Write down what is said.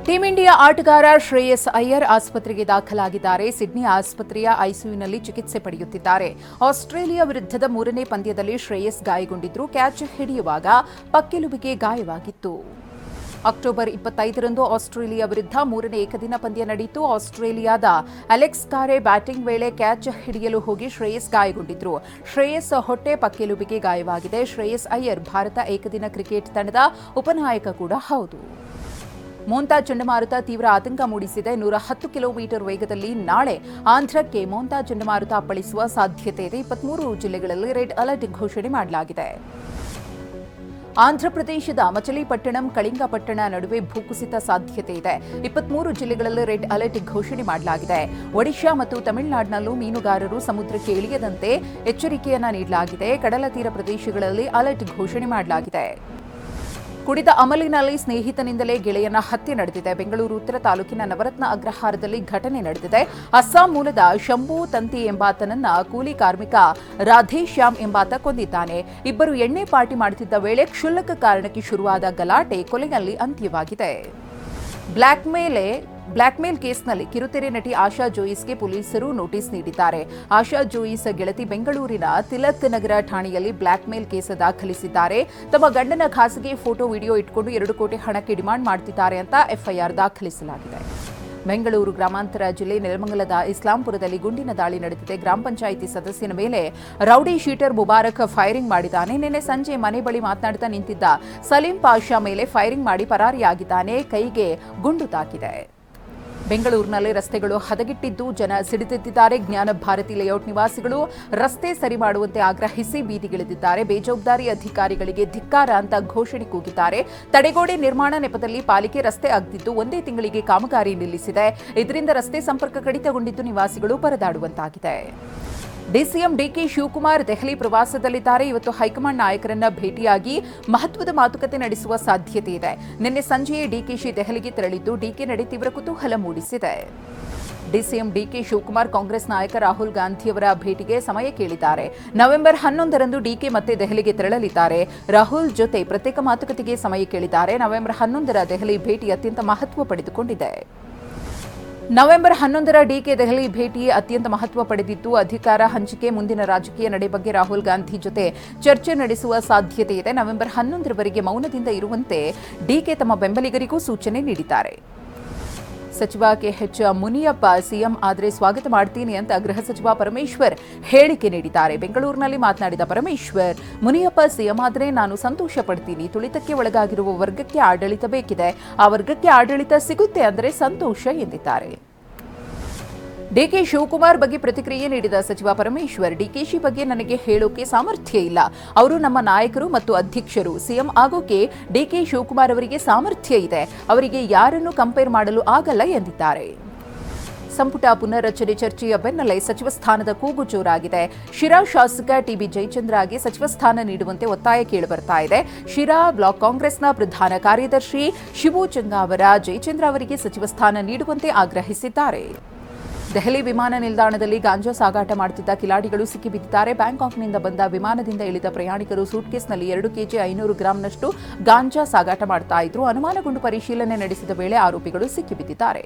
Team India ಆಟಗಾರ ಶ್ರೇಯಸ್ ಅಯ್ಯರ್ ಆಸ್ಪತ್ರೆಗೆ ದಾಖಲಾಗಿದ್ದಾರೆ. ಸಿಡ್ನಿ ಆಸ್ಪತ್ರೆಯ ಐಸಿಯುನಲ್ಲಿ ಚಿಕಿತ್ಸೆ ಪಡೆಯುತ್ತಿದ್ದಾರೆ. ಆಸ್ಟ್ರೇಲಿಯಾ ವಿರುದ್ಧದ ಮೂರನೇ ಪಂದ್ಯದಲ್ಲಿ ಶ್ರೇಯಸ್ ಗಾಯಗೊಂಡಿದ್ರು. ಕ್ಯಾಚ್ ಹಿಡಿಯುವಾಗ ಪಕ್ಕೆಲುಬಿಗೆ ಗಾಯವಾಗಿತ್ತು. ಅಕ್ಟೋಬರ್ 25ರಂದು ಆಸ್ಟ್ರೇಲಿಯಾ ವಿರುದ್ಧ ಮೂರನೇ ಏಕದಿನ ಪಂದ್ಯ ನಡೆಯಿತು. ಆಸ್ಟ್ರೇಲಿಯಾದ ಅಲೆಕ್ಸ್ ಕಾರೆ ಬ್ಯಾಟಿಂಗ್ ವೇಳೆ ಕ್ಯಾಚ್ ಹಿಡಿಯಲು ಹೋಗಿ ಶ್ರೇಯಸ್ ಗಾಯಗೊಂಡಿದ್ರು. ಶ್ರೇಯಸ್ ಹೊಟ್ಟೆ ಪಕ್ಕೆಲುಬಿಗೆ ಗಾಯವಾಗಿದೆ. ಶ್ರೇಯಸ್ ಅಯ್ಯರ್ ಭಾರತ ಏಕದಿನ ಕ್ರಿಕೆಟ್ ತಂಡದ ಉಪನಾಯಕ ಕೂಡ ಹೌದು. ಮೋಂತಾ ಚಂಡಮಾರುತ ತೀವ್ರ ಆತಂಕ ಮೂಡಿಸಿದೆ. 110 ಕಿಲೋಮೀಟರ್ ವೇಗದಲ್ಲಿ ನಾಳೆ ಆಂಧ್ರಕ್ಕೆ ಮೋಂತಾ ಚಂಡಮಾರುತ ಅಪ್ಪಳಿಸುವ ಸಾಧ್ಯತೆ ಇದೆ. 23 ಜಿಲ್ಲೆಗಳಲ್ಲಿ ರೆಡ್ ಅಲರ್ಟ್ ಘೋಷಣೆ ಮಾಡಲಾಗಿದೆ. ಆಂಧ್ರಪ್ರದೇಶದ ಮಚಲಿಪಟ್ಟಣಂ ಕಳಿಂಗಪಟ್ಟಣ ನಡುವೆ ಭೂಕುಸಿತ ಸಾಧ್ಯತೆ ಇದೆ. 23 ಜಿಲ್ಲೆಗಳಲ್ಲಿ ರೆಡ್ ಅಲರ್ಟ್ ಘೋಷಣೆ ಮಾಡಲಾಗಿದೆ. ಒಡಿಶಾ ಮತ್ತು ತಮಿಳುನಾಡಿನಲ್ಲೂ ಮೀನುಗಾರರು ಸಮುದ್ರಕ್ಕೆ ಇಳಿಯದಂತೆ ಎಚ್ಚರಿಕೆಯನ್ನ ನೀಡಲಾಗಿದೆ. ಕಡಲ ತೀರ ಪ್ರದೇಶಗಳಲ್ಲಿ ಅಲರ್ಟ್ ಘೋಷಣೆ ಮಾಡಲಾಗಿದೆ. ಕುಡಿದ ಅಮಲಿನಲ್ಲಿ ಸ್ನೇಹಿತನಿಂದಲೇ ಗೆಳೆಯನ ಹತ್ಯೆ ನಡೆದಿದೆ. ಬೆಂಗಳೂರು ಉತ್ತರ ತಾಲೂಕಿನ ನವರತ್ನ ಅಗ್ರಹಾರದಲ್ಲಿ ಘಟನೆ ನಡೆದಿದೆ. ಅಸ್ಸಾಂ ಮೂಲದ ಶಂಭು ತಂತಿ ಎಂಬಾತನನ್ನ ಕೂಲಿ ಕಾರ್ಮಿಕ ರಾಧೇಶ್ಯಾಮ್ ಎಂಬಾತ ಕೊಂದಿದ್ದಾನೆ. ಇಬ್ಬರು ಎಣ್ಣೆ ಪಾರ್ಟಿ ಮಾಡುತ್ತಿದ್ದ ವೇಳೆ ಕ್ಷುಲ್ಲಕ ಕಾರಣಕ್ಕೆ ಶುರುವಾದ ಗಲಾಟೆ ಕೊಲೆಯಲ್ಲಿ ಅಂತ್ಯವಾಗಿದೆ. ಬ್ಲ್ಯಾಕ್ಮೇಲ್ ಕೇಸ್ನಲ್ಲಿ ಕಿರುತೆರೆ ನಟಿ ಆಶಾ ಜೋಯಿಸ್ಗೆ ಪೊಲೀಸರು ನೋಟಿಸ್ ನೀಡಿದ್ದಾರೆ. ಆಶಾ ಜೋಯಿಸ್ ಗೆಳತಿ ಬೆಂಗಳೂರಿನ ತಿಲಕ್ ನಗರ ಠಾಣೆಯಲ್ಲಿ ಬ್ಲ್ಯಾಕ್ಮೇಲ್ ಕೇಸ್ ದಾಖಲಿಸಿದ್ದಾರೆ. ತಮ್ಮ ಗಂಡನ ಖಾಸಗಿ ಫೋಟೋ ವಿಡಿಯೋ ಇಟ್ಕೊಂಡು 2 ಕೋಟಿ ಹಣಕ್ಕೆ ಡಿಮಾಂಡ್ ಮಾಡ್ತಿದ್ದಾರೆ ಅಂತ ಎಫ್ಐಆರ್ ದಾಖಲಿಸಲಾಗಿದೆ. ಬೆಂಗಳೂರು ಗ್ರಾಮಾಂತರ ಜಿಲ್ಲೆ ನೆಲಮಂಗಲದ ಇಸ್ಲಾಂಪುರದಲ್ಲಿ ಗುಂಡಿನ ದಾಳಿ ನಡೆದಿದೆ. ಗ್ರಾಮ ಪಂಚಾಯಿತಿ ಸದಸ್ಯನ ಮೇಲೆ ರೌಡಿ ಶೀಟರ್ ಮುಬಾರಕ್ ಫೈರಿಂಗ್ ಮಾಡಿದ್ದಾನೆ. ನಿನ್ನೆ ಸಂಜೆ ಮನೆ ಬಳಿ ಮಾತನಾಡುತ್ತಾ ನಿಂತಿದ್ದ ಸಲೀಂ ಪಾಷಾ ಮೇಲೆ ಫೈರಿಂಗ್ ಮಾಡಿ ಪರಾರಿಯಾಗಿದ್ದಾನೆ. ಕೈಗೆ ಗುಂಡು ತಾಕಿದೆ. ಬೆಂಗಳೂರಿನಲ್ಲಿ ರಸ್ತೆಗಳು ಹದಗೆಟ್ಟಿದ್ದು ಜನ ಸಿಡಿದೆದ್ದಿದ್ದಾರೆ. ಜ್ಞಾನ ಭಾರತಿ ಲೇಔಟ್ ನಿವಾಸಿಗಳು ರಸ್ತೆ ಸರಿ ಮಾಡುವಂತೆ ಆಗ್ರಹಿಸಿ ಬೀದಿಗಿಳಿದಿದ್ದಾರೆ. ಬೇಜವಾಬ್ದಾರಿ ಅಧಿಕಾರಿಗಳಿಗೆ ಧಿಕ್ಕಾರ ಅಂತ ಘೋಷಣೆ ಕೂಗಿದ್ದಾರೆ. ತಡೆಗೋಡೆ ನಿರ್ಮಾಣ ನೆಪದಲ್ಲಿ ಪಾಲಿಕೆ ರಸ್ತೆ ಅಗೆದಿದ್ದು ಒಂದೇ ತಿಂಗಳಿಗೆ ಕಾಮಗಾರಿ ನಿಲ್ಲಿಸಿದೆ. ಇದರಿಂದ ರಸ್ತೆ ಸಂಪರ್ಕ ಕಡಿತಗೊಂಡಿದ್ದು ನಿವಾಸಿಗಳು ಪರದಾಡುವಂತಾಗಿದೆ. ಡಿಸಿಎಂ ಡಿಕೆ ಶಿವಕುಮಾರ್ ದೆಹಲಿ ಪ್ರವಾಸದಲ್ಲಿದ್ದಾರೆ. ಇವತ್ತು ಹೈಕಮಾಂಡ್ ನಾಯಕರನ್ನ ಭೇಟಿಯಾಗಿ ಮಹತ್ವದ ಮಾತುಕತೆ ನಡೆಸುವ ಸಾಧ್ಯತೆ ಇದೆ. ನಿನ್ನೆ ಸಂಜೆಯೇ ಡಿಕೆಶಿ ದೆಹಲಿಗೆ ತೆರಳಿದ್ದು ಡಿಕೆ ನಡೆ ತೀವ್ರ ಕುತೂಹಲ ಮೂಡಿಸಿದೆ. ಡಿಸಿಎಂ ಡಿಕೆ ಶಿವಕುಮಾರ್ ಕಾಂಗ್ರೆಸ್ ನಾಯಕ ರಾಹುಲ್ ಗಾಂಧಿಯವರ ಭೇಟಿಗೆ ಸಮಯ ಕೇಳಿದ್ದಾರೆ. ನವೆಂಬರ್ 11ರಂದು ಡಿಕೆ ಮತ್ತೆ ದೆಹಲಿಗೆ ತೆರಳಲಿದ್ದಾರೆ. ರಾಹುಲ್ ಜೊತೆ ಪ್ರತ್ಯೇಕ ಮಾತುಕತೆಗೆ ಸಮಯ ಕೇಳಿದ್ದಾರೆ. ನವೆಂಬರ್ 11ರ ದೆಹಲಿ ಭೇಟಿ ಅತ್ಯಂತ ಮಹತ್ವ ಪಡೆದುಕೊಂಡಿದೆ. ನವೆಂಬರ್ 11ರ ಡಿಕೆ ದೆಹಲಿ ಭೇಟಿ ಅತ್ಯಂತ ಮಹತ್ವ ಪಡೆದಿದ್ದು ಅಧಿಕಾರ ಹಂಚಿಕೆ ಮುಂದಿನ ರಾಜಕೀಯ ನಡೆ ಬಗ್ಗೆ ರಾಹುಲ್ ಗಾಂಧಿ ಜೊತೆ ಚರ್ಚೆ ನಡೆಸುವ ಸಾಧ್ಯತೆ ಇದೆ. ನವೆಂಬರ್ 11ರವರೆಗೆ ಮೌನದಿಂದ ಇರುವಂತೆ ಡಿಕೆ ತಮ್ಮ ಬೆಂಬಲಿಗರಿಗೂ ಸೂಚನೆ ನೀಡಿದ್ದಾರೆ. ಸಚಿವ ಕೆಎಚ್ ಮುನಿಯಪ್ಪ ಸಿಎಂ ಆದರೆ ಸ್ವಾಗತ ಮಾಡ್ತೀನಿ ಅಂತ ಗೃಹ ಸಚಿವ ಪರಮೇಶ್ವರ್ ಹೇಳಿಕೆ ನೀಡಿದ್ದಾರೆ. ಬೆಂಗಳೂರಿನಲ್ಲಿ ಮಾತನಾಡಿದ ಪರಮೇಶ್ವರ್, ಮುನಿಯಪ್ಪ ಸಿಎಂ ಆದರೆ ನಾನು ಸಂತೋಷ ಪಡ್ತೀನಿ. ತುಳಿತಕ್ಕೆ ಒಳಗಾಗಿರುವ ವರ್ಗಕ್ಕೆ ಆಡಳಿತ ಬೇಕಿದೆ. ಆ ವರ್ಗಕ್ಕೆ ಆಡಳಿತ ಸಿಗುತ್ತೆ ಅಂದರೆ ಸಂತೋಷ ಎಂದಿದ್ದಾರೆ. ಡಿಕೆ ಶಿವಕುಮಾರ್ ಬಗ್ಗೆ ಪ್ರತಿಕ್ರಿಯೆ ನೀಡಿದ ಸಚಿವ ಪರಮೇಶ್ವರ್, ಡಿಕೆಶಿ ಬಗ್ಗೆ ನನಗೆ ಹೇಳೋಕೆ ಸಾಮರ್ಥ್ಯ ಇಲ್ಲ. ಅವರು ನಮ್ಮ ನಾಯಕರು ಮತ್ತು ಅಧ್ಯಕ್ಷರು. ಸಿಎಂ ಆಗೋಕೆ ಡಿಕೆ ಶಿವಕುಮಾರ್ ಅವರಿಗೆ ಸಾಮರ್ಥ್ಯ ಇದೆ. ಅವರಿಗೆ ಯಾರನ್ನು ಕಂಪೇರ್ ಮಾಡಲು ಆಗಲ್ಲ ಎಂದಿದ್ದಾರೆ. ಸಂಪುಟ ಪುನರ್ರಚನೆ ಚರ್ಚೆಯ ಬೆನ್ನಲ್ಲೇ ಸಚಿವ ಸ್ಥಾನದ ಕೂಗು ಜೋರಾಗಿದೆ. ಶಿರಾ ಶಾಸಕ ಟಿಬಿ ಜಯಚಂದ್ರಗೆ ಸಚಿವ ಸ್ಥಾನ ನೀಡುವಂತೆ ಒತ್ತಾಯ ಕೇಳಿಬರ್ತಾ ಇದೆ. ಶಿರಾ ಬ್ಲಾಕ್ ಕಾಂಗ್ರೆಸ್ನ ಪ್ರಧಾನ ಕಾರ್ಯದರ್ಶಿ ಶಿವು ಚಂಗಾವರ ಜಯಚಂದ್ರ ಅವರಿಗೆ ಸಚಿವ ಸ್ಥಾನ ನೀಡುವಂತೆ ಆಗ್ರಹಿಸಿದ್ದಾರೆ. ದೆಹಲಿ ವಿಮಾನ ನಿಲ್ದಾಣದಲ್ಲಿ ಗಾಂಜಾ ಸಾಗಾಟ ಮಾಡುತ್ತಿದ್ದ ಕಿಲಾಡಿಗಳು ಸಿಕ್ಕಿಬಿದ್ದಿದ್ದಾರೆ. ಬ್ಯಾಂಕಾಕ್ನಿಂದ ಬಂದ ವಿಮಾನದಿಂದ ಇಳಿದ ಪ್ರಯಾಣಿಕರು ಸೂಟ್ಕೇಸ್ನಲ್ಲಿ 2 ಕೆಜಿ 500 ಗ್ರಾಂನಷ್ಟು ಗಾಂಜಾ ಸಾಗಾಟ ಮಾಡ್ತಾ ಇದ್ರು. ಅನುಮಾನಗೊಂಡು ಪರಿಶೀಲನೆ ನಡೆಸಿದ ವೇಳೆ ಆರೋಪಿಗಳು ಸಿಕ್ಕಿಬಿದ್ದಿದ್ದಾರೆ.